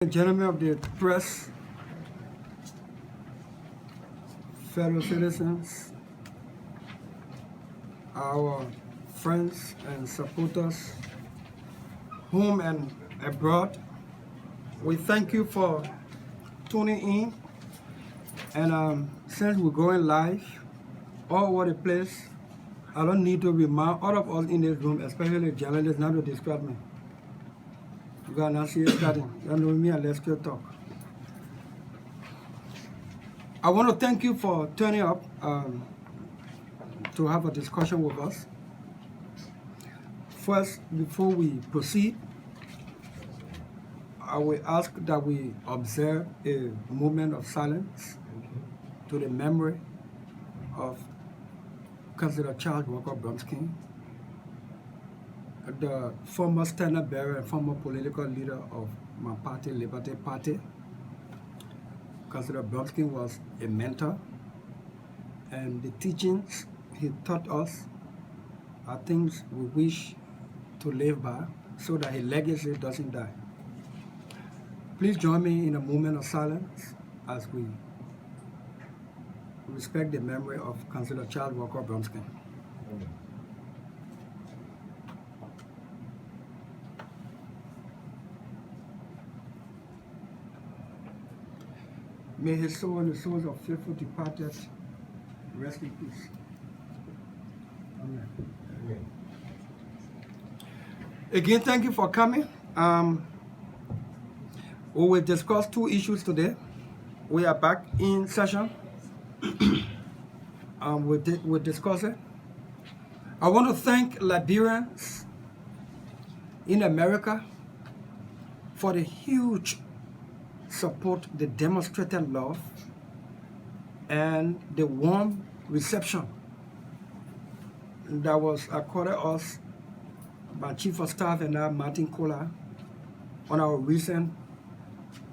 Gentlemen of the press, fellow citizens, our friends and supporters, home and abroad, we thank you for tuning in. And since we're going live all over the place, I don't need to remind all of us in this room, especially journalists, not to distract me. You got not see it starting. You know me and let's go talk. I want to thank you for turning up to have a discussion with us. First, before we proceed, I will ask that we observe a moment of silence to the memory of Councillor Charles Walker Bromsky, the former standard bearer and former political leader of my party, Liberty Party. Councillor Bromsky was a mentor, and the teachings he taught us are things we wish to live by so that his legacy doesn't die. Please join me in a moment of silence as we respect the memory of Councillor Charles Walker Bromsky. May his soul and the souls of faithful departed rest in peace. Amen. Amen. Again, thank you for coming. We will discuss two issues today. We are back in session. We'll discuss it. I want to thank Liberians in America for the huge support, the demonstrated love, and the warm reception that was accorded us by Chief of Staff and I, Martin Kohler, on our recent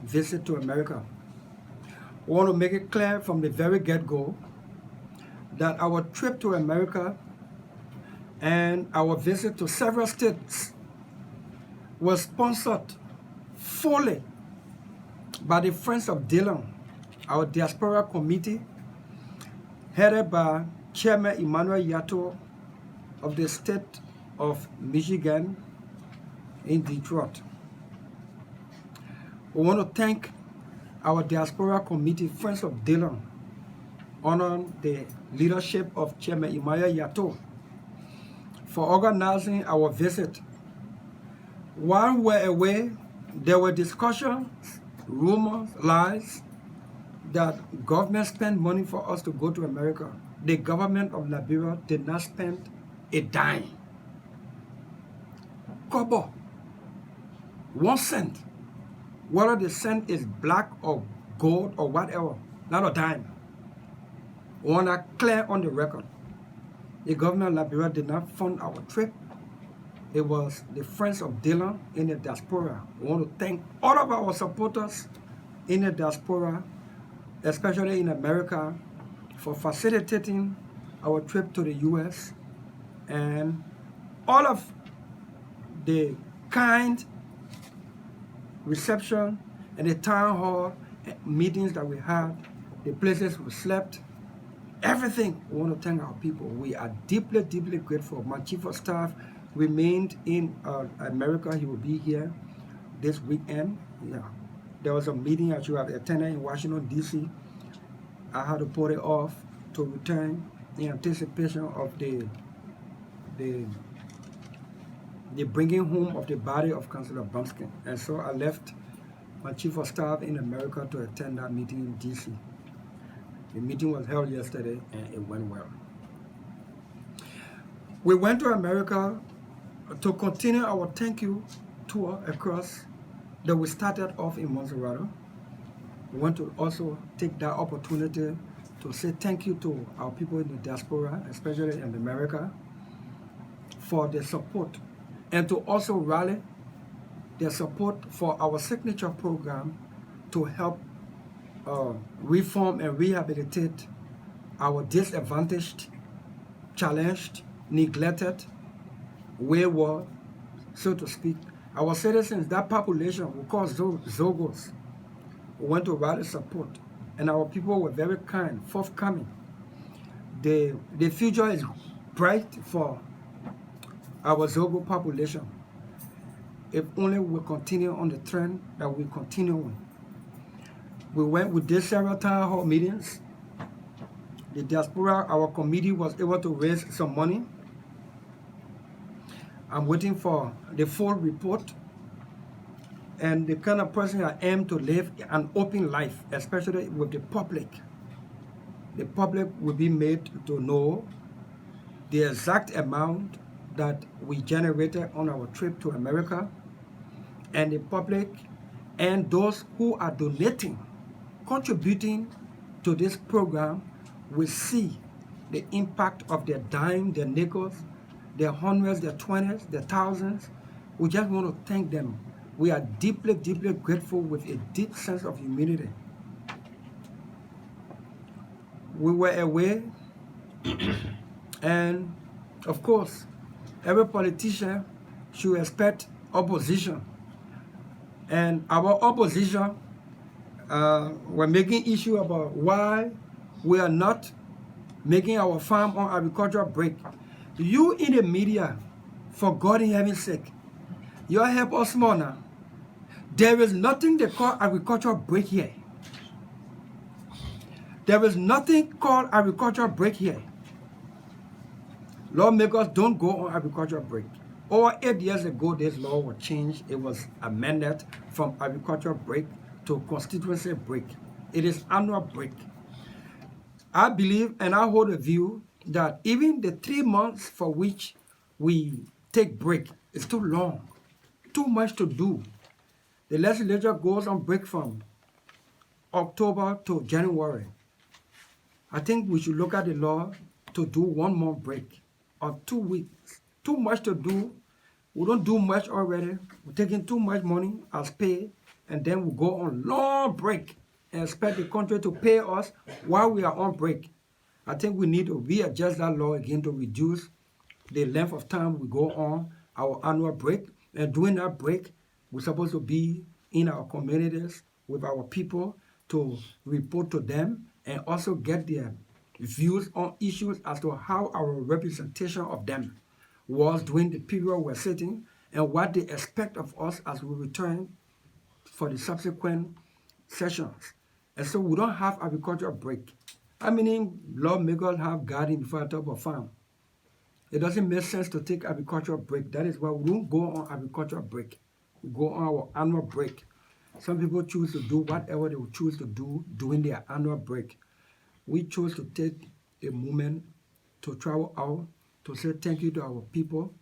visit to America. We want to make it clear from the very get-go that our trip to America and our visit to several states was sponsored fully by the Friends of Dillon, our diaspora committee, headed by Chairman Emmanuel Yato of the state of Michigan in Detroit. We want to thank our diaspora committee, Friends of Dillon, under the leadership of Chairman Emmanuel Yato, for organizing our visit. While we were away, there were discussions, rumors, lies that government spent money for us to go to America. The government of Liberia did not spend a dime. Kobo, 1 cent. Whether the cent is black or gold or whatever, not a dime. We want that clear on the record. The government of Liberia did not fund our trip. It was the Friends of Dillon in the diaspora. We want to thank all of our supporters in the diaspora, especially in America, for facilitating our trip to the U.S. and all of the kind reception and the town hall meetings that we had, the places we slept, everything. We want to thank our people. We are deeply, deeply grateful. My Chief of Staff remained in America. He will be here this weekend. Yeah, there was a meeting I should have attended in Washington, D.C. I had to put it off to return in anticipation of the bringing home of the body of Councillor Bromsky. And so I left my Chief of Staff in America to attend that meeting in D.C. The meeting was held yesterday and it went well. We went to America to continue our thank you tour across that we started off in Monserrato. We want to also take that opportunity to say thank you to our people in the diaspora, especially in America, for their support, and to also rally their support for our signature program to help reform and rehabilitate our disadvantaged, challenged, neglected, wayward, so to speak, Our citizens, that population we call Zogos, went to rally support, and our people were very kind, forthcoming. The future is bright for our Zogo population if only we continue on the trend that we continue on. We did several town hall meetings. The diaspora, our committee was able to raise some money. I'm waiting for the full report. And the kind of person I am to live an open life, especially with the public. The public will be made to know the exact amount that we generated on our trip to America, and the public and those who are donating, contributing to this program will see the impact of their dime, their nickels, their hundreds, their twenties, their thousands. We just want to thank them. We are deeply, deeply grateful with a deep sense of humility. We were away, and of course, every politician should expect opposition. And our opposition were making issue about why we are not making our farm on agricultural break. You in the media, for God in heaven's sake, you help us more now. There is nothing they call agricultural break here. There is nothing called agricultural break here. Lawmakers don't go on agricultural break. Over 8 years ago, this law was changed. It was amended from agricultural break to constituency break. It is annual break. I believe and I hold a view that even the 3 months for which we take break is too long, too much to do. The legislature goes on break from October to January. I think we should look at the law to do 1 more break of 2 weeks. Too much to do. We don't do much already. We're taking too much money as pay, and then we go on long break and expect the country to pay us while we are on break. I think we need to readjust that law again to reduce the length of time we go on our annual break. And during that break, we're supposed to be in our communities with our people to report to them and also get their views on issues as to how our representation of them was during the period we're sitting and what they expect of us as we return for the subsequent sessions. And so we don't have agricultural break. How many lawmakers have garden before I talk about farm? It doesn't make sense to take agricultural break. That is why we don't go on agricultural break. We go on our annual break. Some people choose to do whatever they will choose to do during their annual break. We chose to take a moment to travel out to say thank you to our people,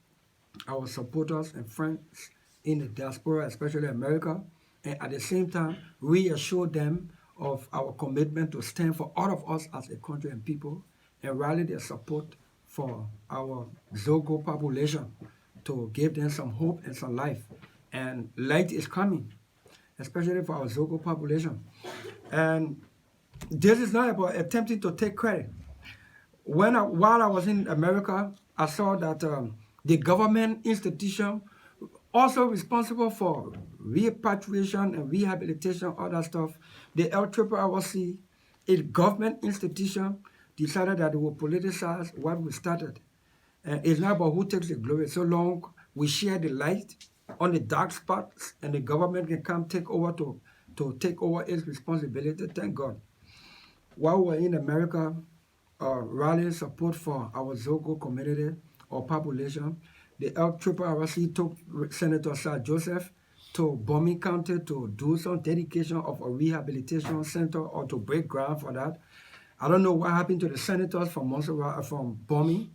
our supporters and friends in the diaspora, especially America, and at the same time reassure them of our commitment to stand for all of us as a country and people and rally their support for our Zogo population to give them some hope and some life. And light is coming, especially for our Zogo population. And this is not about attempting to take credit. While I was in America, I saw that the government institution also responsible for repatriation and rehabilitation, all that stuff. The LRRC, a government institution, decided that it will politicize what we started. And it's not about who takes the glory. So long we share the light on the dark spots and the government can come take over to take over its responsibility, thank God. While we're in America, rallying support for our Zogo community or population, the LRRC took Senator Sir Joseph to Bombing County to do some dedication of a rehabilitation center or to break ground for that. I don't know what happened to the senators from Montserrat, from Bombing,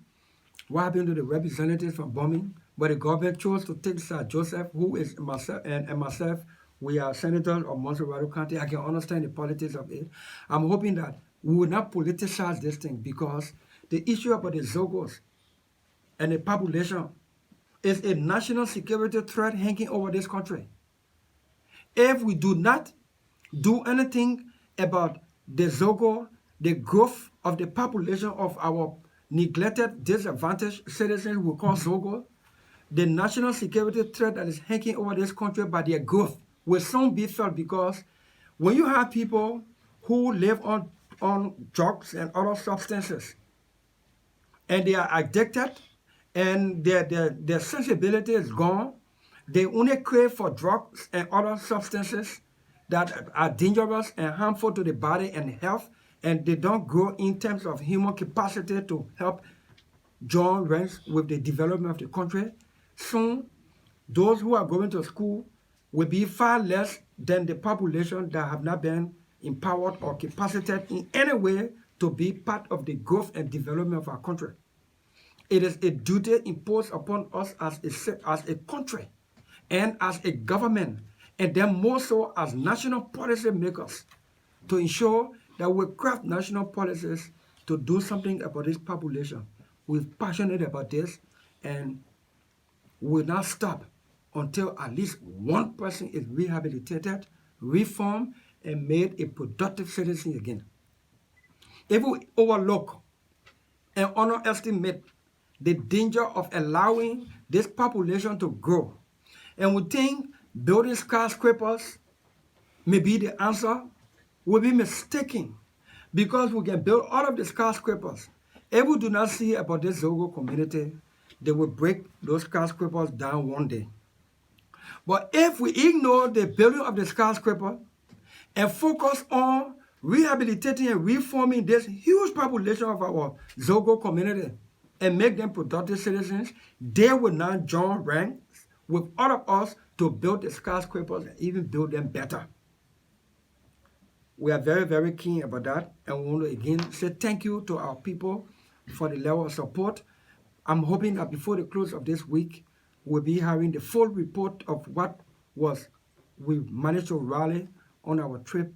what happened to the representatives from Bombing, but the government chose to take Sir Joseph, who is myself and myself. We are senators of Montserrat County. I can understand the politics of it. I'm hoping that we will not politicize this thing because the issue about the Zogos and the population is a national security threat hanging over this country. If we do not do anything about the Zogo, the growth of the population of our neglected, disadvantaged citizens we call Zogo, the national security threat that is hanging over this country by their growth will soon be felt, because when you have people who live on drugs and other substances, and they are addicted, and their sensibility is gone, they only crave for drugs and other substances that are dangerous and harmful to the body and health, and they don't grow in terms of human capacity to help join ranks with the development of the country. Soon, those who are going to school will be far less than the population that have not been empowered or capacitated in any way to be part of the growth and development of our country. It is a duty imposed upon us as a country and as a government, and then more so as national policy makers, to ensure that we craft national policies to do something about this population. We're passionate about this, and will not stop until at least one person is rehabilitated, reformed, and made a productive citizen again. If we overlook and underestimate the danger of allowing this population to grow, and we think building skyscrapers may be the answer, we'll be mistaken, because we can build all of the skyscrapers. If we do not see about this Zogo community, they will break those skyscrapers down one day. But if we ignore the building of the skyscraper and focus on rehabilitating and reforming this huge population of our Zogo community and make them productive citizens, they will not join ranks with all of us to build the skyscrapers and even build them better. We are very, very keen about that, and we want to again say thank you to our people for the level of support. I'm hoping that before the close of this week, we'll be having the full report of what we managed to rally on our trip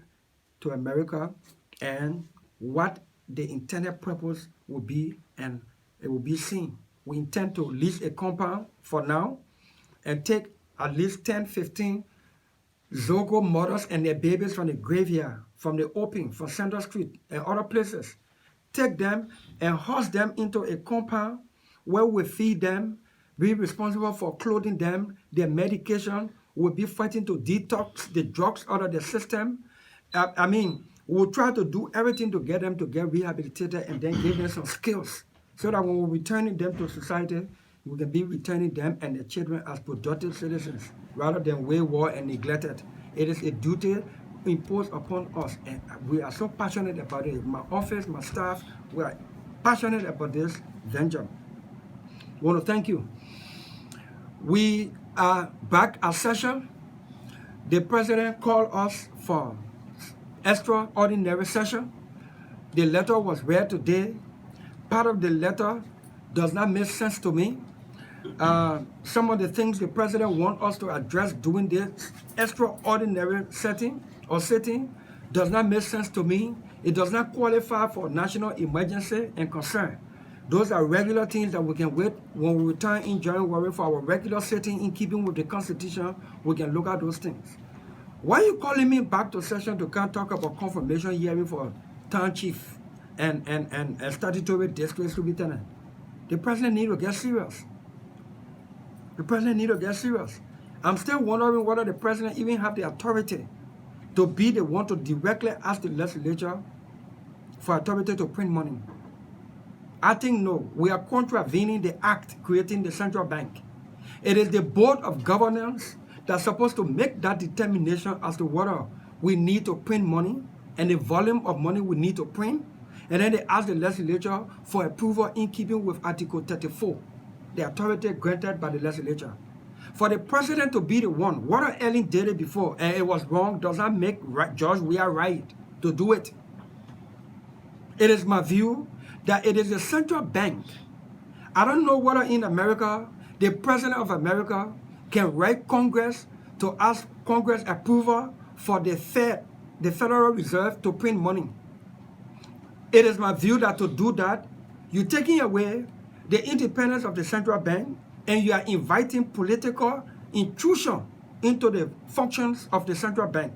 to America, and what the intended purpose will be, and it will be seen. We intend to lease a compound for now and take at least 10, 15 Zogo mothers and their babies from the graveyard, from the open, from Central Street and other places. Take them and house them into a compound where we feed them, be responsible for clothing them, their medication. We'll be fighting to detox the drugs out of the system. We'll try to do everything to get them to get rehabilitated, and then give them some skills, so that when we're returning them to society, we can be returning them and their children as productive citizens, rather than wayward and neglected. It is a duty imposed upon us, and we are so passionate about it. My office, my staff, we are passionate about this venture. I want to thank you. We are back at session. The president called us for extraordinary session. The letter was read today. Part of the letter does not make sense to me. Some of the things the president wants us to address during this extraordinary sitting does not make sense to me. It does not qualify for national emergency and concern. Those are regular things that we can wait. When we return in January for our regular sitting in keeping with the Constitution, we can look at those things. Why are you calling me back to session to come talk about confirmation hearing for town chief and statutory district superintendent? The president needs to get serious. The president needs to get serious. I'm still wondering whether the president even have the authority to be the one to directly ask the legislature for authority to print money. I think no. We are contravening the act creating the central bank. It is the board of governors that's supposed to make that determination as to whether we need to print money and the volume of money we need to print, and then they ask the legislature for approval in keeping with Article 34, the authority granted by the legislature. For the president to be the one, what Ellen did it before, and it was wrong, does not make George we are right to do it. It is my view that it is the central bank. I don't know whether in America, the president of America can write Congress to ask Congress approval for the Fed, the Federal Reserve, to print money. It is my view that to do that, you're taking away the independence of the central bank, and you are inviting political intrusion into the functions of the central bank.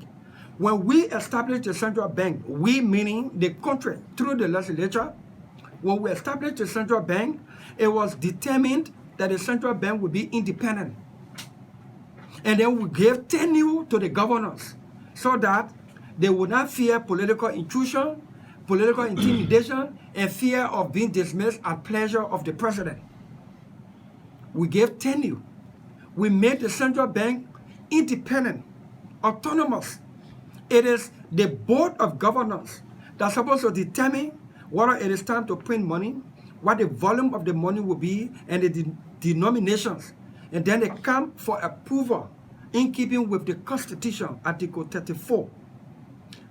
When we established the central bank, we meaning the country through the legislature, when we established the central bank, it was determined that the central bank will be independent. And then we gave tenure to the governors so that they would not fear political intrusion, political intimidation, and fear of being dismissed at pleasure of the president. We gave tenure. We made the central bank independent, autonomous. It is the board of governors that's supposed to determine whether it is time to print money, what the volume of the money will be, and the denominations. And then they come for approval in keeping with the Constitution, Article 34,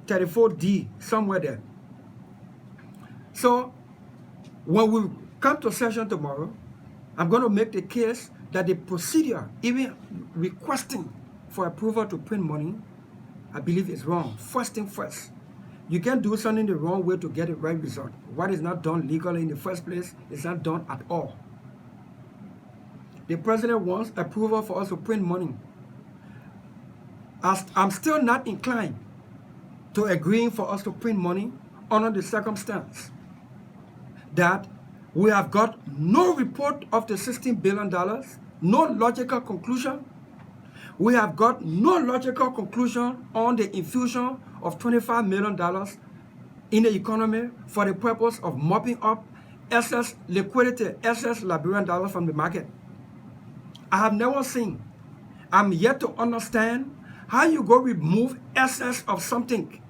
34D, somewhere there. So when we come to session tomorrow, I'm going to make the case that the procedure, even requesting for approval to print money, I believe is wrong. First thing first, you can't do something the wrong way to get the right result. What is not done legally in the first place is not done at all. The president wants approval for us to print money. I'm still not inclined to agreeing for us to print money under the circumstance that we have got no report of the $16 billion, no logical conclusion. We have got no logical conclusion on the infusion of $25 million in the economy for the purpose of mopping up excess liquidity, excess Liberian dollars from the market. I have never seen, I'm yet to understand how you go remove excess of something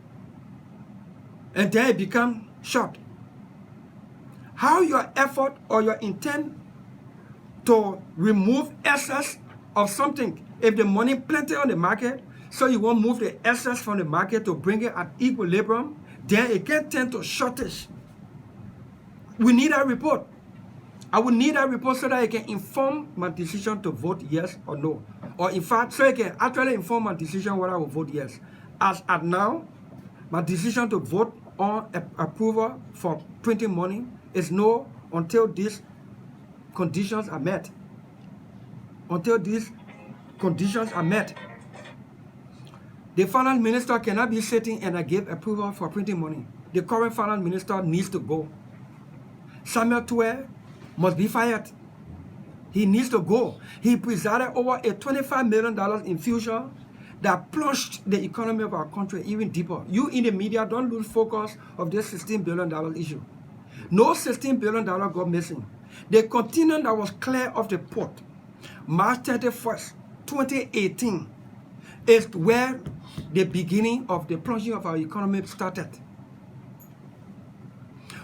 and then it becomes short. How your effort or your intent to remove excess of something, if the money plenty on the market, so you won't move the excess from the market to bring it at equilibrium, then it can tend to shortage. We need a report. I will need a report so that I can inform my decision to vote yes or no. Or in fact, so I can actually inform my decision whether I will vote yes. As at now, my decision to vote on approval for printing money is no until these conditions are met. Until these conditions are met. The finance minister cannot be sitting and I give approval for printing money. The current finance minister needs to go. Samuel Tue must be fired. He needs to go. He presided over a $25 million infusion that plunged the economy of our country even deeper. You in the media don't lose focus of this $16 billion issue. No $16 billion got missing. The container that was clear of the port, March 31st, 2018, is where the beginning of the plunging of our economy started.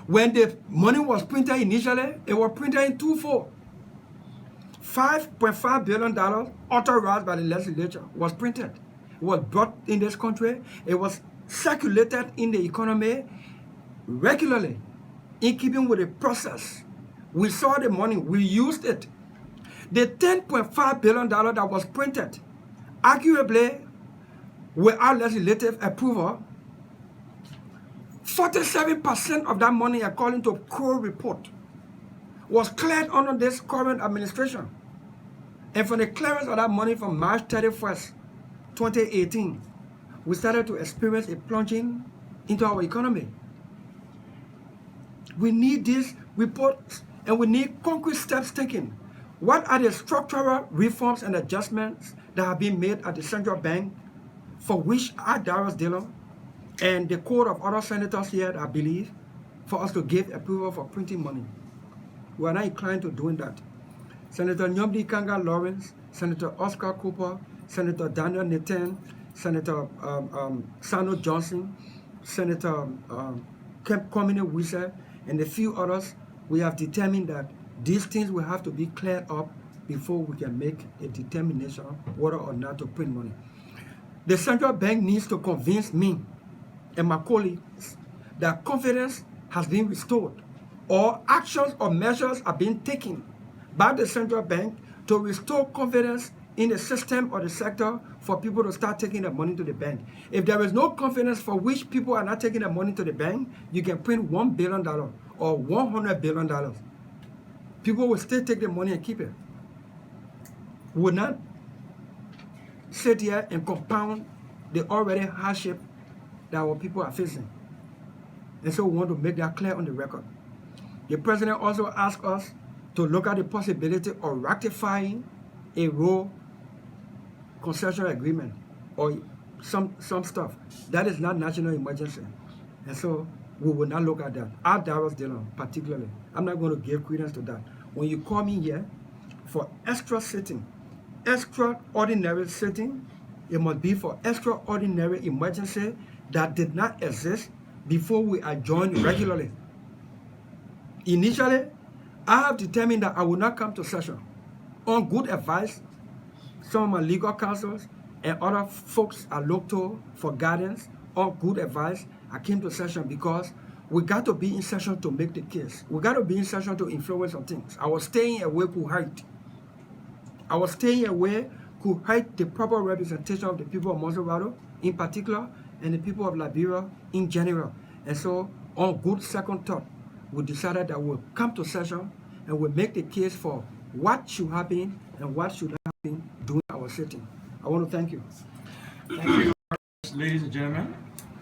When the money was printed initially, it was printed in twofold. $5.5 billion authorized by the legislature was printed. It was brought in this country. It was circulated in the economy regularly in keeping with the process. We saw the money. We used it. The $10.5 billion that was printed, arguably without legislative approval, 47% of that money, according to Crow report, was cleared under this current administration. And from the clearance of that money from March 31st, 2018, we started to experience a plunging into our economy. We need these reports and we need concrete steps taken. What are the structural reforms and adjustments that have been made at the central bank for which I, Darius Dillon, and the court of other senators here, I believe, for us to give approval for printing money? We are not inclined to doing that. Senator Nyomdi Kanga Lawrence, Senator Oscar Cooper, Senator Daniel Nathan, Senator Sano Johnson, Senator Kwame Wise, and a few others, we have determined that these things will have to be cleared up before we can make a determination whether or not to print money. The central bank needs to convince me and my colleagues that confidence has been restored, or actions or measures are being taken by the central bank to restore confidence in the system or the sector for people to start taking their money to the bank. If there is no confidence for which people are not taking their money to the bank, you can print $1 billion or $100 billion. People will still take the money and keep it. We will not sit here and compound the already hardship that our people are facing. And so we want to make that clear on the record. The president also asked us to look at the possibility of ratifying a road concession agreement or some stuff. That is not national emergency. And so we will not look at that. At Darius Dillon, particularly, I'm not going to give credence to that. When you call me here for extraordinary sitting, it must be for extraordinary emergency that did not exist before we adjourned regularly. Initially, I have determined that I will not come to session. On good advice, some of my legal counsels and other folks I looked to for guidance, on good advice, I came to session because we got to be in session to make the case. We got to be in session to influence on things. Our staying away could hurt. Our staying away could hurt the proper representation of the people of Monserrato in particular and the people of Liberia in general. And so, on good second thought, we decided that we'll come to session and we'll make the case for what should happen and what should not happen during our sitting. I want to thank you. Thank you very much, ladies and gentlemen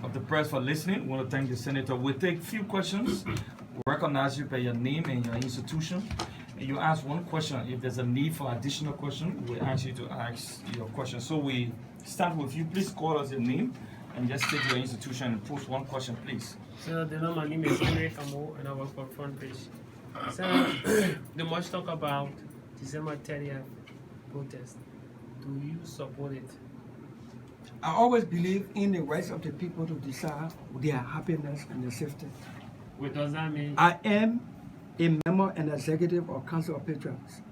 of the press, for listening. I want to thank the senator. We'll take a few questions. We'll recognize you by your name and your institution. And you ask one question. If there's a need for additional question, we'll ask you to ask your question. So we start with you. Please call us your name and just state your institution and post one question, please. So, Dillon, my name is Henry Camo and I work for Front Page. So, the much talk about December 30th protest. Do you support it? I always believe in the rights of the people to decide their happiness and their safety. What does that mean? I am a member and executive of Council of Patriots.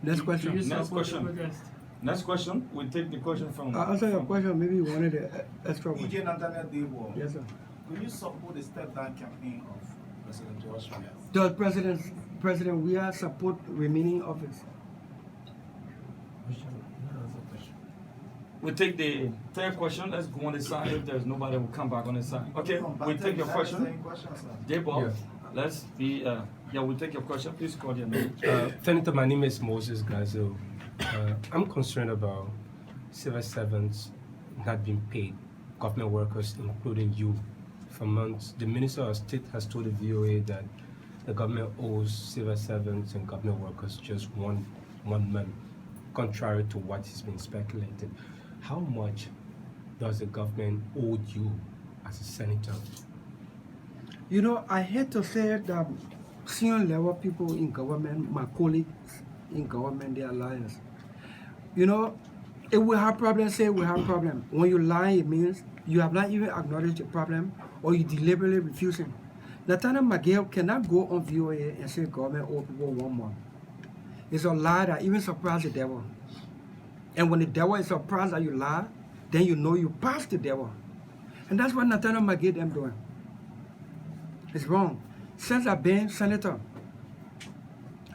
Next question. Do you Next support question. the protest? Next question. We'll take the question from. I'll answer your question. Maybe you wanted an extra one. EJ Nathaniel Debo, Yes, sir. will you support the step-down campaign of President George Weah? Does President Weah support remaining office? We'll take the third question. Let's go on this side. If there's nobody, we'll come back on this side. Okay, we'll take your question. J-Bob, let's be, we'll take your question. Please call your name. Senator, my name is Moses Gazo. I'm concerned about civil servants not being paid, government workers, including you. For months, the Minister of State has told the VOA that the government owes civil servants and government workers just one month, contrary to what has been speculated. How much does the government owe you as a senator? You know, I hate to say that senior level people in government, my colleagues in government, they are liars. You know, if we have problems, say we have problems. When you lie, it means you have not even acknowledged the problem or you deliberately refusing. Nathaniel McGill cannot go on VOA and say government owe people 1 month. It's a lie that even surprised the devil. And when the devil is surprised that you lie, then you know you passed the devil. And that's what Nathaniel McGill them doing. It's wrong. Since I've been senator,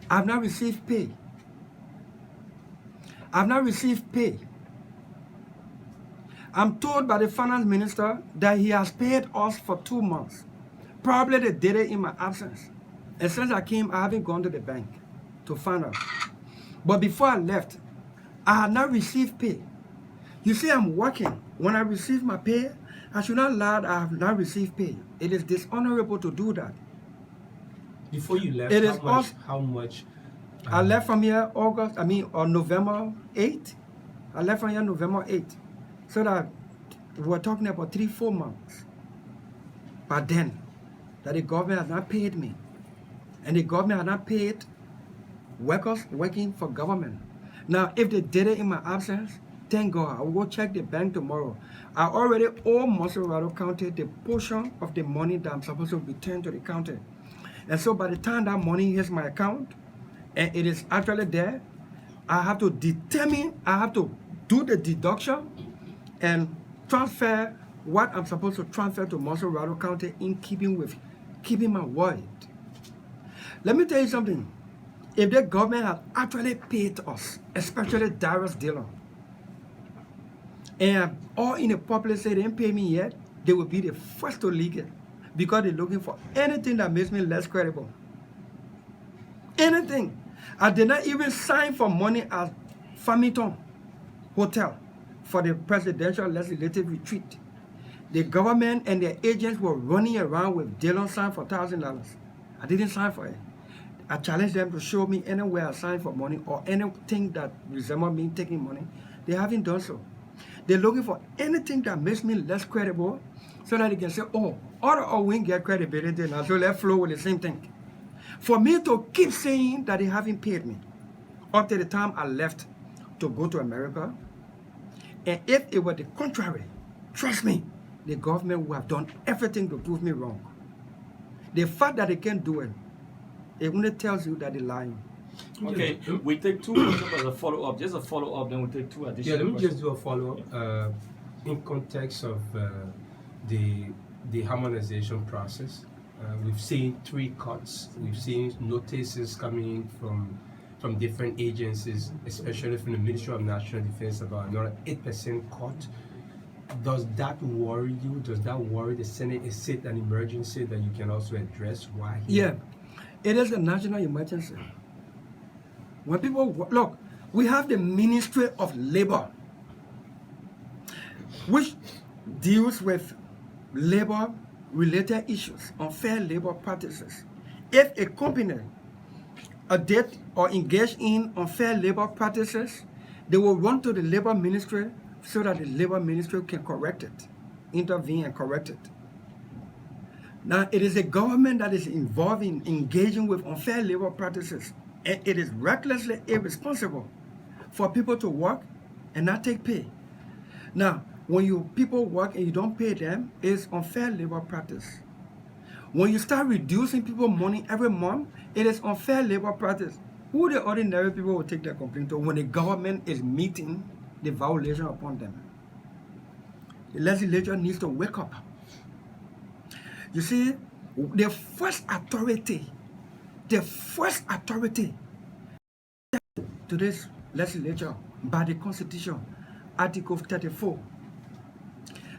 I've not received pay. I've not received pay. I'm told by the finance minister that he has paid us for 2 months. Probably they did it in my absence. And since I came, I haven't gone to the bank to find out. But before I left, I had not received pay. You see, I'm working. When I receive my pay, I should not lie that I have not received pay. It is dishonorable to do that. Before you left, It is how much? I left from here on November 8th. I left from here November 8th. So that we're talking about 3-4 months. But then, that the government has not paid me. And the government has not paid workers working for government. Now, if they did it in my absence, thank God. I will go check the bank tomorrow. I already owe Monserrato County the portion of the money that I'm supposed to return to the county. And so by the time that money hits my account, and it is actually there, I have to do the deduction and transfer what I'm supposed to transfer to Monserrato County in keeping my word. Let me tell you something. If the government had actually paid us, especially Darius Dillon, and all in the populace say they didn't pay me yet, they will be the first to leak it because they're looking for anything that makes me less credible. Anything. I did not even sign for money at Farmington Hotel for the presidential legislative retreat. The government and their agents were running around with Dillon sign for $1,000. I didn't sign for it. I challenge them to show me anywhere I signed for money or anything that resembles me taking money. They haven't done so. They're looking for anything that makes me less credible so that they can say, oh, other Owen get credibility now, so let's flow with the same thing. For me to keep saying that they haven't paid me up to the time I left to go to America, and if it were the contrary, trust me, the government would have done everything to prove me wrong. The fact that they can't do it, it only tells you that they're lying. Okay, we take 2 questions as a follow-up. Just a follow-up, then we take 2 additional Yeah, let me questions. just do a follow-up in context of the harmonization process. We've seen 3 cuts. We've seen notices coming from different agencies, especially from the Ministry of National Defense, about another 8% cut. Does that worry you? Does that worry the Senate? Is it an emergency that you can also address? Why? Yeah, it is a national emergency. When people look, we have the Ministry of Labor, which deals with labor-related issues, unfair labor practices. If a company did or engaged in unfair labor practices, they will run to the Labor Ministry so that the Labor Ministry can correct it, intervene and correct it. Now, it is a government that is involved in engaging with unfair labor practices, and it is recklessly irresponsible for people to work and not take pay. Now, when people work and you don't pay them, it's unfair labor practice. When you start reducing people money every month, it is unfair labor practice. Who the ordinary people will take their complaint to when the government is meeting the violation upon them? The legislature needs to wake up. You see, the first authority to this legislature by the Constitution, Article 34.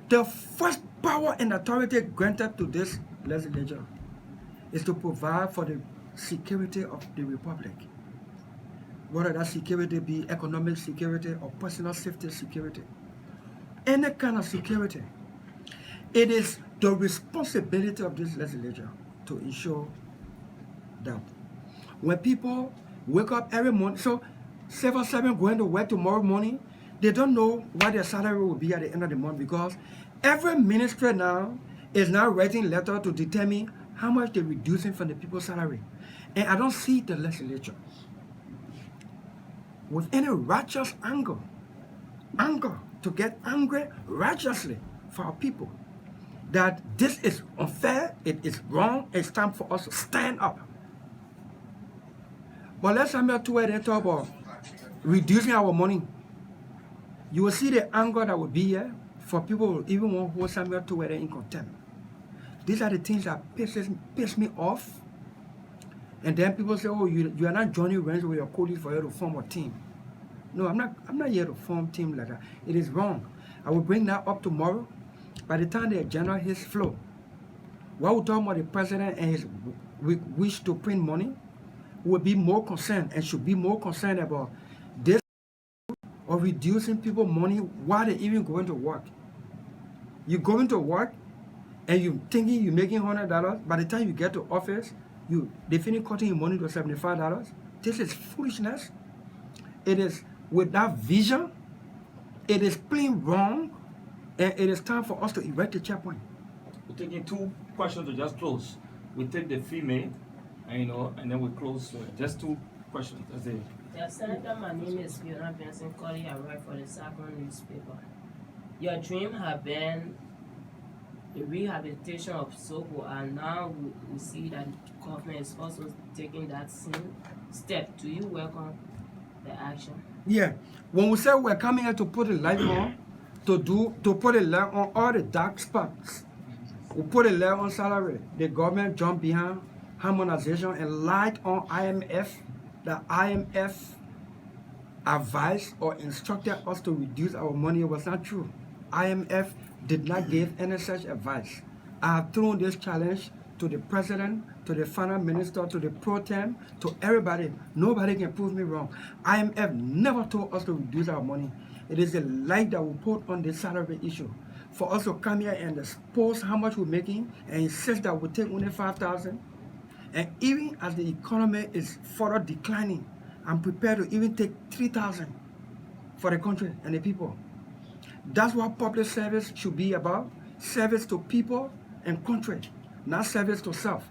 The first power and authority granted to this legislature is to provide for the security of the Republic. Whether that security be economic security or personal safety security. Any kind of security. It is the responsibility of this legislature to ensure that when people wake up every morning, so civil servants going to work tomorrow morning, they don't know what their salary will be at the end of the month, because every ministry now is now writing letter to determine how much they're reducing from the people's salary. And I don't see the legislature with any righteous anger to get angry righteously for our people, that this is unfair, it is wrong, it's time for us to stand up. But let's come here to where they talk about reducing our money. You will see the anger that will be here for people who even want to hold Samuel to where they're in contempt. These are the things that piss me off. And then people say, oh, you are not joining ranks with your colleagues for you to form a team. No, I'm not here to form a team like that. It is wrong. I will bring that up tomorrow. By the time the agenda hits flow, while we talk about the president and his wish to print money, will be more concerned and should be more concerned about this or reducing people money while they're even going to work. You're going to work and you're thinking you're making $100. By the time you get to office, they finish cutting your money to $75. This is foolishness. It is without vision. It is plain wrong. And it is time for us to erect the checkpoint. We're taking 2 questions to just close. We take the female, and then we close. Just 2 questions. That's it. Yeah, Senator, my name is Fiona Benson Colley. I write for the Sacramento newspaper. Your dream had been the rehabilitation of Soko, and now we see that the government is also taking that same step. Do you welcome the action? Yeah. When we say we're coming here to put a light on, to put a light on all the dark spots, we put a light on salary. The government jumped behind harmonization and lied on IMF. The IMF advised or instructed us to reduce our money. It was not true. IMF did not give any such advice. I have thrown this challenge to the president, to the finance minister, to the pro tem, to everybody. Nobody can prove me wrong. IMF never told us to reduce our money. It is a light that we put on the salary issue. For us to come here and expose how much we're making and insist that we take only $5,000, And even as the economy is further declining, I'm prepared to even take 3,000 for the country and the people. That's what public service should be about. Service to people and country, not service to self.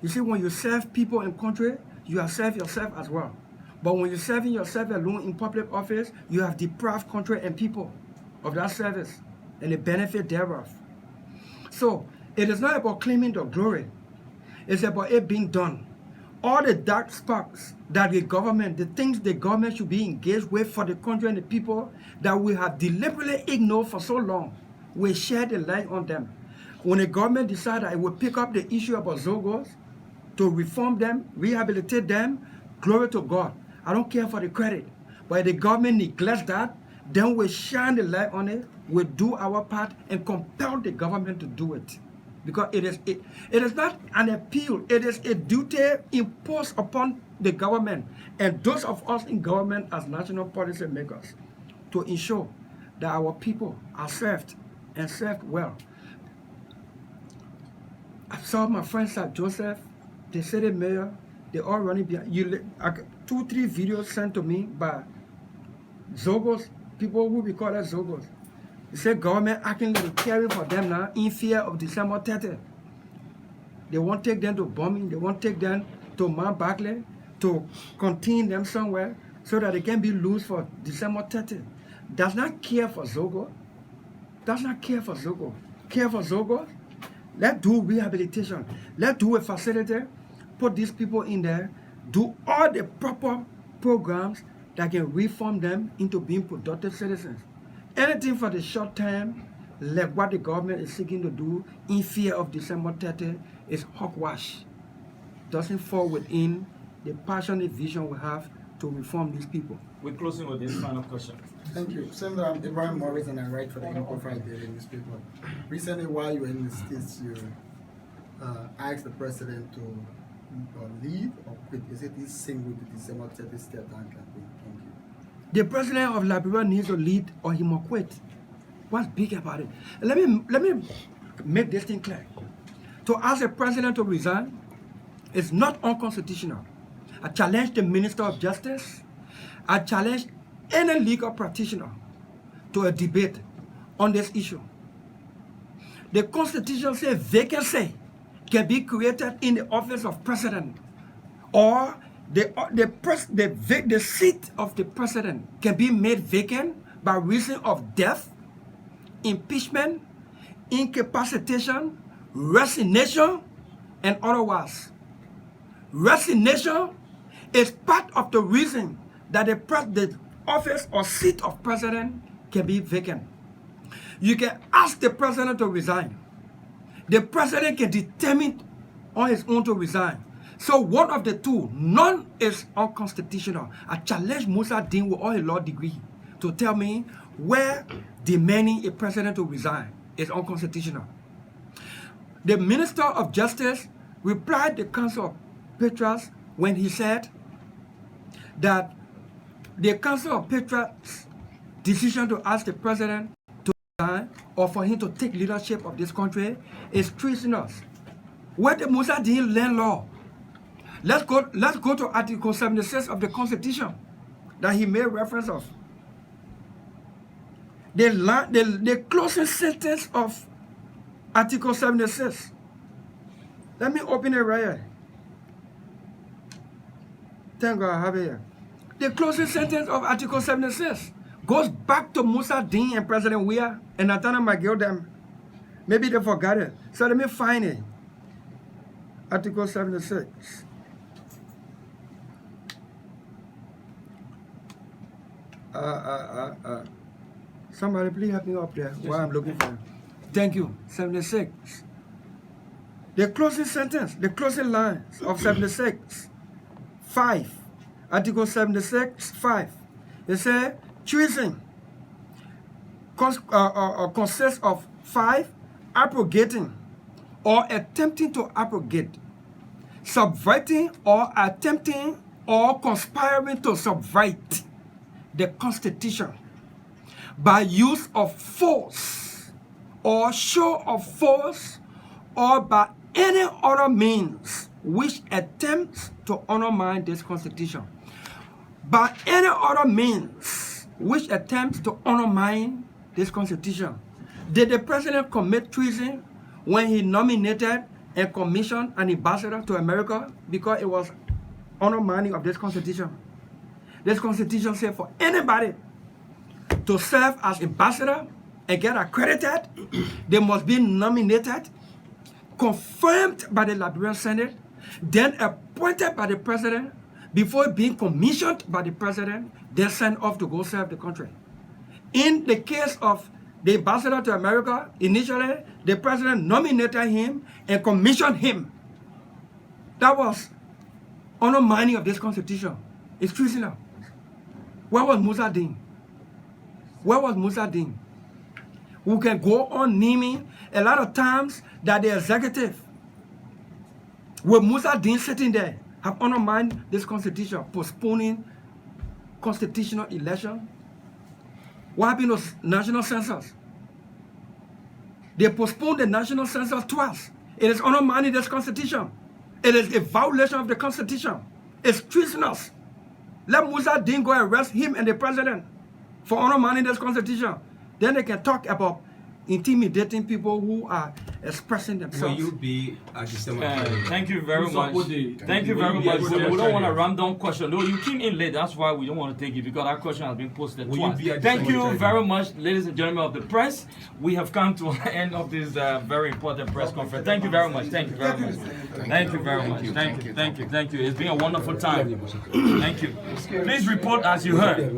You see, when you serve people and country, you have served yourself as well. But when you're serving yourself alone in public office, you have deprived country and people of that service and the benefit thereof. So, it is not about claiming the glory. It's about it being done. All the dark sparks that the government, the things the government should be engaged with for the country and the people that we have deliberately ignored for so long, we shed the light on them. When the government decided it would pick up the issue about Zogos to reform them, rehabilitate them, glory to God. I don't care for the credit. But if the government neglects that, then we shine the light on it, we do our part and compel the government to do it. Because it is not an appeal, it is a duty imposed upon the government and those of us in government as national policy makers to ensure that our people are served and served well. I saw my friend Sir Joseph, the city mayor, they all running behind. 2-3 videos sent to me by Zogos, people who we call as Zogos. They say government acting like caring for them now in fear of December 30. They won't take them to bombing. They won't take them to Mount Barclay to contain them somewhere so that they can be loose for December 30. Does not care for Zogo. Does not care for Zogo. Care for Zogo? Let's do rehabilitation. Let's do a facility. Put these people in there. Do all the proper programs that can reform them into being productive citizens. Anything for the short term, like what the government is seeking to do in fear of December 30, is hogwash. Doesn't fall within the passionate vision we have to reform these people. We're closing with this final question. Thank you. Senator, I'm Ibrahim Morris and I write for the Improfile Daily newspaper. Recently, while you were in the States, you asked the president to leave or quit. Is it in sync with the December 30 step down campaign? Thank you. The president of Liberia needs to lead or he must quit. What's big about it? Let me make this thing clear. To ask the president to resign is not unconstitutional. I challenge the Minister of Justice. I challenge any legal practitioner to a debate on this issue. The Constitution says vacancy can be created in the office of president, or the seat of the president can be made vacant by reason of death, impeachment, incapacitation, resignation, and otherwise. Resignation is part of the reason that the office or seat of president can be vacant. You can ask the president to resign. The president can determine on his own to resign. So one of the two, none is unconstitutional. I challenge Musa Dean with all his law degree to tell me where demanding a president to resign is unconstitutional. The Minister of Justice replied the Council of Patriots when he said that the Council of Patriots' decision to ask the president to resign or for him to take leadership of this country is treasonous. Where did Musa Dean learn law? Let's go to Article 76 of the Constitution that he made reference of. The closing sentence of Article 76. Let me open it right here. Thank God I have it here. The closing sentence of Article 76 goes back to Musa Dean and President Weah and Nathaniel McGill them. Maybe they forgot it. So let me find it. Article 76. Somebody please help me up there while I'm looking for it. Thank you. 76. The closing sentence, the closing lines of 76. 5. Article 76, 5. It says, treason consists of 5, abrogating or attempting to abrogate, subverting or attempting or conspiring to subvert the Constitution by use of force or show of force or by any other means which attempts to undermine this Constitution. By any other means which attempts to undermine this Constitution. Did the president commit treason when he nominated and commissioned an ambassador to America because it was undermining of this Constitution? This Constitution said for anybody to serve as ambassador and get accredited, they must be nominated, confirmed by the Liberian Senate, then appointed by the president, before being commissioned by the president, then sent off to go serve the country. In the case of the ambassador to America, initially, the president nominated him and commissioned him. That was undermining of this Constitution. It's treasonous. Where was Musa Din? Where was Musa Din? We can go on naming a lot of times that the executive, with Musa Din sitting there, have undermined this Constitution, postponing constitutional election. What happened to national census? They postponed the national census twice. It is undermining this Constitution. It is a violation of the Constitution. It's treasonous. Let Musa Din go arrest him and the president for undermining this Constitution. Then they can talk about intimidating people who are expressing themselves. Will you be at December? Thank you very much. Thank you very much. We don't want a random question. No, you came in late. That's why we don't want to take it, because that question has been posted twice. Thank you very much, ladies and gentlemen of the press. We have come to the end of this very important press conference. Thank you very much. Thank you very much. Thank you very much. Thank you. Thank you. Thank you. It's been a wonderful time. Thank you. Please report as you heard.